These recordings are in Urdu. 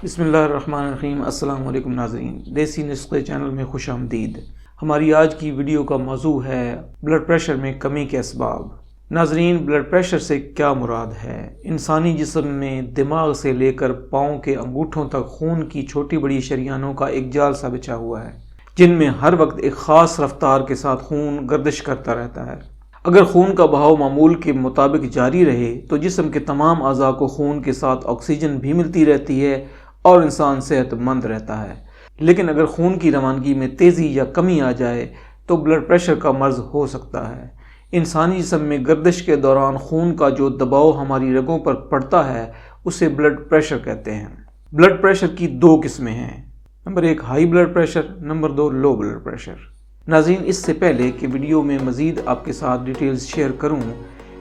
بسم اللہ الرحمن الرحیم۔ السلام علیکم ناظرین، دیسی نسخے چینل میں خوش آمدید۔ ہماری آج کی ویڈیو کا موضوع ہے بلڈ پریشر میں کمی کے اسباب۔ ناظرین، بلڈ پریشر سے کیا مراد ہے؟ انسانی جسم میں دماغ سے لے کر پاؤں کے انگوٹھوں تک خون کی چھوٹی بڑی شریانوں کا ایک جال سا بچھا ہوا ہے، جن میں ہر وقت ایک خاص رفتار کے ساتھ خون گردش کرتا رہتا ہے۔ اگر خون کا بہاؤ معمول کے مطابق جاری رہے تو جسم کے تمام اعضاء کو خون کے ساتھ آکسیجن بھی ملتی رہتی ہے اور انسان صحت مند رہتا ہے۔ لیکن اگر خون کی روانگی میں تیزی یا کمی آ جائے تو بلڈ پریشر کا مرض ہو سکتا ہے۔ انسانی جسم میں گردش کے دوران خون کا جو دباؤ ہماری رگوں پر پڑتا ہے اسے بلڈ پریشر کہتے ہیں۔ بلڈ پریشر کی دو قسمیں ہیں، number 1 high blood pressure, number 2 low blood pressure. ناظرین، اس سے پہلے کہ ویڈیو میں مزید آپ کے ساتھ ڈیٹیلز شیئر کروں،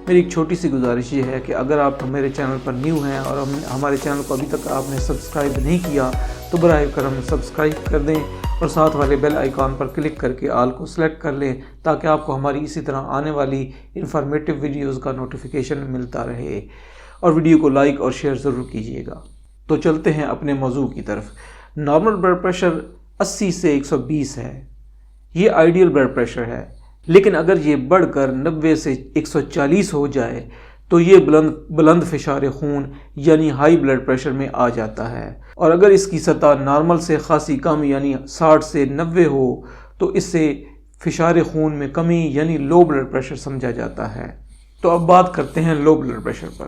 میری ایک چھوٹی سی گزارش یہ ہے کہ اگر آپ میرے چینل پر نیو ہیں اور ہمارے چینل کو ابھی تک آپ نے سبسکرائب نہیں کیا تو براہ کرم سبسکرائب کر دیں اور ساتھ والے بیل آئیکن پر کلک کر کے آل کو سلیکٹ کر لیں تاکہ آپ کو ہماری اسی طرح آنے والی انفارمیٹیو ویڈیوز کا نوٹیفیکیشن ملتا رہے، اور ویڈیو کو لائک اور شیئر ضرور کیجیے گا۔ تو چلتے ہیں اپنے موضوع کی طرف۔ نارمل بلڈ پریشر 80 سے 120 ہے، یہ آئیڈیل بلڈ پریشر ہے، لیکن اگر یہ بڑھ کر 90 سے 140 ہو جائے تو یہ بلند فشار خون یعنی ہائی بلڈ پریشر میں آ جاتا ہے، اور اگر اس کی سطح نارمل سے خاصی کم یعنی 60 سے 90 ہو تو اس سے فشار خون میں کمی یعنی لو بلڈ پریشر سمجھا جاتا ہے۔ تو اب بات کرتے ہیں لو بلڈ پریشر پر۔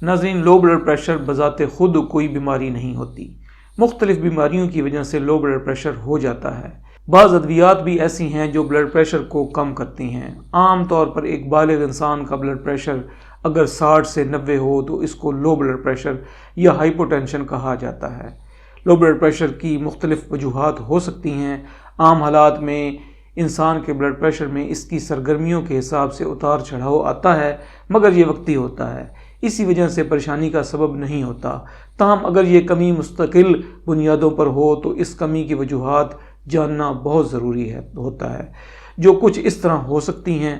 ناظرین، لو بلڈ پریشر بذات خود کوئی بیماری نہیں ہوتی، مختلف بیماریوں کی وجہ سے لو بلڈ پریشر ہو جاتا ہے۔ بعض ادویات بھی ایسی ہیں جو بلڈ پریشر کو کم کرتی ہیں۔ عام طور پر ایک بالغ انسان کا بلڈ پریشر اگر 60 سے 90 ہو تو اس کو لو بلڈ پریشر یا ہائپوٹینشن کہا جاتا ہے۔ لو بلڈ پریشر کی مختلف وجوہات ہو سکتی ہیں۔ عام حالات میں انسان کے بلڈ پریشر میں اس کی سرگرمیوں کے حساب سے اتار چڑھاؤ آتا ہے، مگر یہ وقتی ہوتا ہے، اسی وجہ سے پریشانی کا سبب نہیں ہوتا۔ تاہم اگر یہ کمی مستقل بنیادوں پر ہو تو اس کمی کی وجوہات جاننا بہت ضروری ہوتا ہے، جو کچھ اس طرح ہو سکتی ہیں۔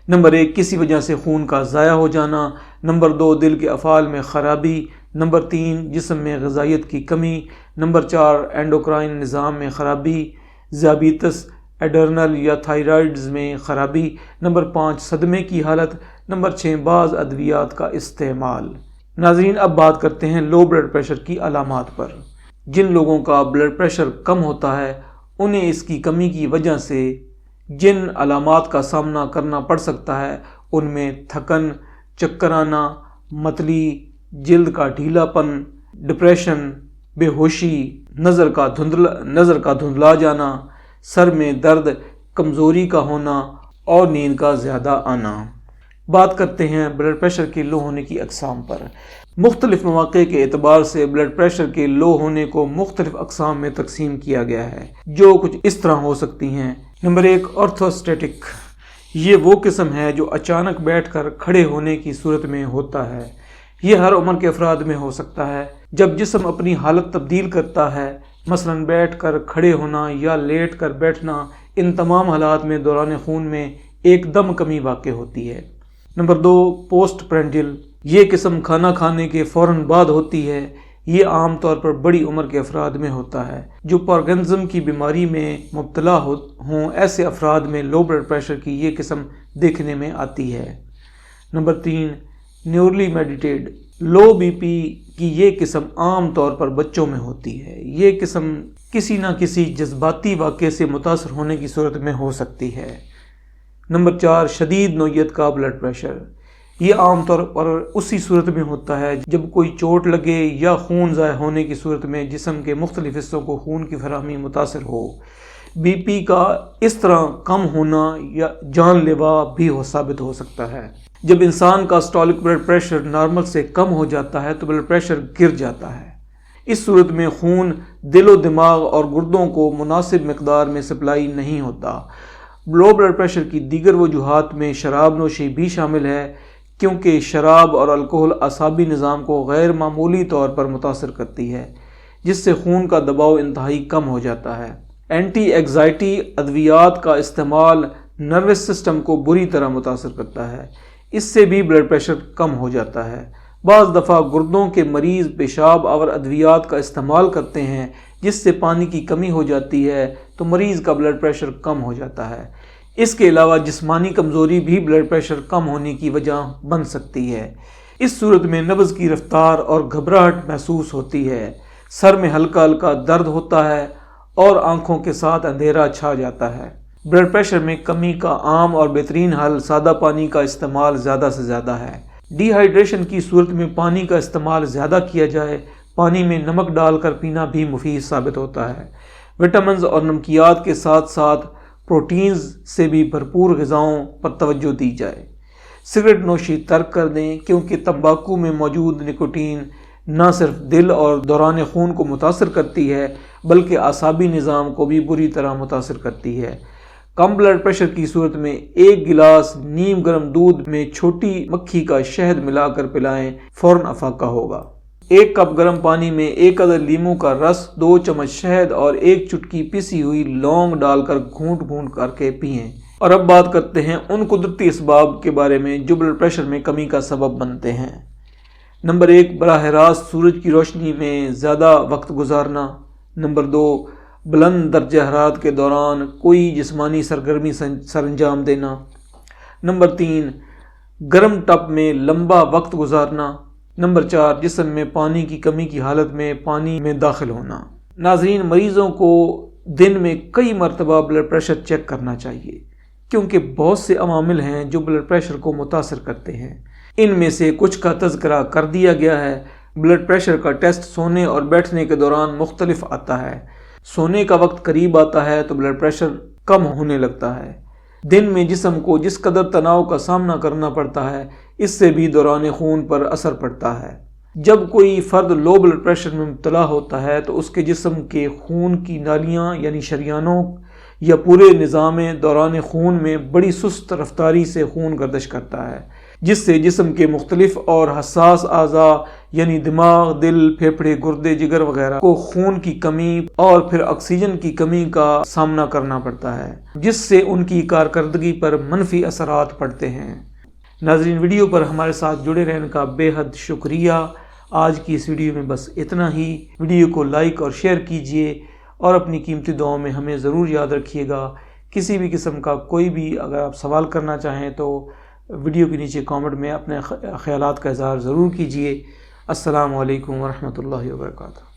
نمبر 1 کسی وجہ سے خون کا ضائع ہو جانا، نمبر 2 دل کے افعال میں خرابی، نمبر 3 جسم میں غذائیت کی کمی، نمبر 4 اینڈوکرائن نظام میں خرابی، ذیابیطس، ایڈرنل یا تھائرائیڈز میں خرابی، نمبر 5 صدمے کی حالت، نمبر 6 بعض ادویات کا استعمال۔ ناظرین، اب بات کرتے ہیں لو بلڈ پریشر کی علامات پر۔ جن لوگوں کا بلڈ پریشر کم ہوتا ہے انہیں اس کی کمی کی وجہ سے جن علامات کا سامنا کرنا پڑ سکتا ہے ان میں تھکن، چکر آنا، متلی، جلد کا ڈھیلا پن، ڈپریشن، بے ہوشی، نظر کا دھندلا جانا، سر میں درد، کمزوری کا ہونا اور نیند کا زیادہ آنا۔ بات کرتے ہیں بلڈ پریشر کے لو ہونے کی اقسام پر۔ مختلف مواقع کے اعتبار سے بلڈ پریشر کے لو ہونے کو مختلف اقسام میں تقسیم کیا گیا ہے، جو کچھ اس طرح ہو سکتی ہیں۔ نمبر 1 آرتھوسٹیٹک، یہ وہ قسم ہے جو اچانک بیٹھ کر کھڑے ہونے کی صورت میں ہوتا ہے۔ یہ ہر عمر کے افراد میں ہو سکتا ہے۔ جب جسم اپنی حالت تبدیل کرتا ہے، مثلا بیٹھ کر کھڑے ہونا یا لیٹ کر بیٹھنا، ان تمام حالات میں دوران خون میں ایک دم کمی واقع ہوتی ہے۔ نمبر 2 پوسٹ پرینڈیل، یہ قسم کھانا کھانے کے فوراً بعد ہوتی ہے۔ یہ عام طور پر بڑی عمر کے افراد میں ہوتا ہے۔ جو پارکنسن کی بیماری میں مبتلا ہوں ایسے افراد میں لو بلڈ پریشر کی یہ قسم دیکھنے میں آتی ہے۔ نمبر 3 نیورلی میڈیٹیڈ، لو بی پی کی یہ قسم عام طور پر بچوں میں ہوتی ہے۔ یہ قسم کسی نہ کسی جذباتی واقعے سے متاثر ہونے کی صورت میں ہو سکتی ہے۔ نمبر 4 شدید نوعیت کا بلڈ پریشر، یہ عام طور پر اسی صورت میں ہوتا ہے جب کوئی چوٹ لگے یا خون ضائع ہونے کی صورت میں جسم کے مختلف حصوں کو خون کی فراہمی متاثر ہو۔ بی پی کا اس طرح کم ہونا یا جان لیوا بھی ثابت ہو سکتا ہے۔ جب انسان کا سسٹولک بلڈ پریشر نارمل سے کم ہو جاتا ہے تو بلڈ پریشر گر جاتا ہے۔ اس صورت میں خون دل و دماغ اور گردوں کو مناسب مقدار میں سپلائی نہیں ہوتا۔ لو بلڈ پریشر کی دیگر وجوہات میں شراب نوشی بھی شامل ہے، کیونکہ شراب اور الکحل اعصابی نظام کو غیر معمولی طور پر متاثر کرتی ہے، جس سے خون کا دباؤ انتہائی کم ہو جاتا ہے۔ اینٹی ایگزائٹی ادویات کا استعمال نروس سسٹم کو بری طرح متاثر کرتا ہے، اس سے بھی بلڈ پریشر کم ہو جاتا ہے۔ بعض دفعہ گردوں کے مریض پیشاب آور ادویات کا استعمال کرتے ہیں جس سے پانی کی کمی ہو جاتی ہے تو مریض کا بلڈ پریشر کم ہو جاتا ہے۔ اس کے علاوہ جسمانی کمزوری بھی بلڈ پریشر کم ہونے کی وجہ بن سکتی ہے۔ اس صورت میں نبض کی رفتار اور گھبراہٹ محسوس ہوتی ہے، سر میں ہلکا ہلکا درد ہوتا ہے اور آنکھوں کے ساتھ اندھیرا چھا جاتا ہے۔ بلڈ پریشر میں کمی کا عام اور بہترین حل سادہ پانی کا استعمال زیادہ سے زیادہ ہے۔ ڈی ہائیڈریشن کی صورت میں پانی کا استعمال زیادہ کیا جائے۔ پانی میں نمک ڈال کر پینا بھی مفید ثابت ہوتا ہے۔ وٹامنز اور نمکیات کے ساتھ ساتھ پروٹینز سے بھی بھرپور غذاؤں پر توجہ دی جائے۔ سگریٹ نوشی ترک کر دیں کیونکہ تمباکو میں موجود نکوٹین نہ صرف دل اور دوران خون کو متاثر کرتی ہے بلکہ اعصابی نظام کو بھی بری طرح متاثر کرتی ہے۔ کم بلڈ پریشر کی صورت میں 1 گلاس نیم گرم دودھ میں چھوٹی مکھی کا شہد ملا کر پلائیں، فوراً افاقہ ہوگا۔ 1 کپ گرم پانی میں 1 عدد لیموں کا رس، 2 چمچ شہد اور 1 چٹکی پیسی ہوئی لونگ ڈال کر گھونٹ گھونٹ کر کے پئیں۔ اور اب بات کرتے ہیں ان قدرتی اسباب کے بارے میں جو بلڈ پریشر میں کمی کا سبب بنتے ہیں۔ نمبر 1، براہ راست سورج کی روشنی میں زیادہ وقت گزارنا۔ نمبر 2، بلند درجہ حرارت کے دوران کوئی جسمانی سرگرمی سر انجام دینا۔ نمبر 3، گرم ٹب میں لمبا وقت گزارنا۔ نمبر 4، جسم میں پانی کی کمی کی حالت میں پانی میں داخل ہونا۔ ناظرین، مریضوں کو دن میں کئی مرتبہ بلڈ پریشر چیک کرنا چاہیے کیونکہ بہت سے عوامل ہیں جو بلڈ پریشر کو متاثر کرتے ہیں۔ ان میں سے کچھ کا تذکرہ کر دیا گیا ہے۔ بلڈ پریشر کا ٹیسٹ سونے اور بیٹھنے کے دوران مختلف آتا ہے۔ سونے کا وقت قریب آتا ہے تو بلڈ پریشر کم ہونے لگتا ہے۔ دن میں جسم کو جس قدر تناؤ کا سامنا کرنا پڑتا ہے اس سے بھی دوران خون پر اثر پڑتا ہے۔ جب کوئی فرد لو بلڈ پریشر میں مبتلا ہوتا ہے تو اس کے جسم کے خون کی نالیاں یعنی شریانوں یا پورے نظام دوران خون میں بڑی سست رفتاری سے خون گردش کرتا ہے جس سے جسم کے مختلف اور حساس اعضاء یعنی دماغ، دل، پھیپھڑے، گردے، جگر وغیرہ کو خون کی کمی اور پھر آکسیجن کی کمی کا سامنا کرنا پڑتا ہے جس سے ان کی کارکردگی پر منفی اثرات پڑتے ہیں۔ ناظرین، ویڈیو پر ہمارے ساتھ جڑے رہنے کا بے حد شکریہ۔ آج کی اس ویڈیو میں بس اتنا ہی۔ ویڈیو کو لائک اور شیئر کیجئے اور اپنی قیمتی دعاؤں میں ہمیں ضرور یاد رکھیے گا۔ کسی بھی قسم کا کوئی بھی اگر آپ سوال کرنا چاہیں تو ویڈیو کے نیچے کامنٹ میں اپنے خیالات کا اظہار ضرور کیجئے۔ السلام علیکم ورحمۃ اللہ وبرکاتہ۔